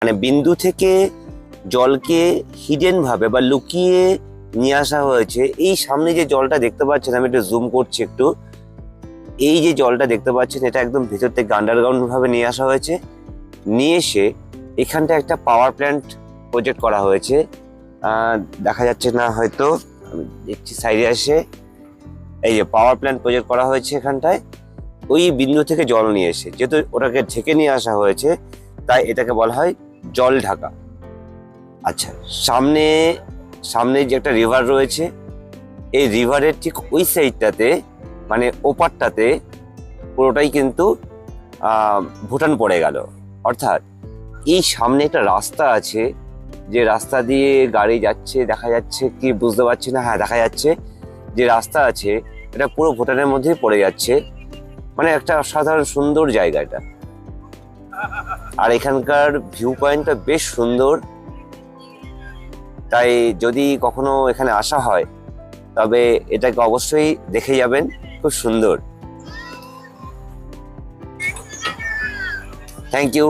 মানে বিন্দু থেকে জলকে হিডেন ভাবে বা লুকিয়ে নিয়ে আসা হয়েছে। এই সামনে যে জলটা দেখতে পাচ্ছেন, আমি একটু জুম করছি একটু, এই যে জলটা দেখতে পাচ্ছেন এটা একদম ভেতর থেকে আন্ডারগ্রাউন্ড ভাবে নিয়ে আসা হয়েছে। নিয়ে এসে এখানটা একটা পাওয়ার প্ল্যান্ট প্রজেক্ট করা হয়েছে। দেখা যাচ্ছে না হয়তো, আমি দেখছি সাইডে এসে, এই যে পাওয়ার প্ল্যান্ট প্রজেক্ট করা হয়েছে এখানটায়। ওই বিন্দু থেকে জল নিয়ে এসে, যেহেতু ওটাকে ঢেকে নিয়ে আসা হয়েছে, তাই এটাকে বলা হয় জল ঢাকা। আচ্ছা, সামনে সামনে যে একটা রিভার রয়েছে, এই রিভারের ঠিক ওই সাইডটাতে, মানে ওপারটাতে পুরোটাই কিন্তু ভুটান পড়ে গেল। অর্থাৎ এই সামনে একটা রাস্তা আছে, যে রাস্তা দিয়ে গাড়ি যাচ্ছে, দেখা যাচ্ছে কি বুঝতে পারছি না, হ্যাঁ দেখা যাচ্ছে, যে রাস্তা আছে এটা পুরো ভুটানের মধ্যেই পড়ে যাচ্ছে। মানে একটা অসাধারণ সুন্দর জায়গা এটা। আর এখানকার ভিউ পয়েন্টটা বেশ সুন্দর, তাই যদি কখনো এখানে আসা হয় তবে এটাকে অবশ্যই দেখে যাবেন, খুব সুন্দর। Thank you.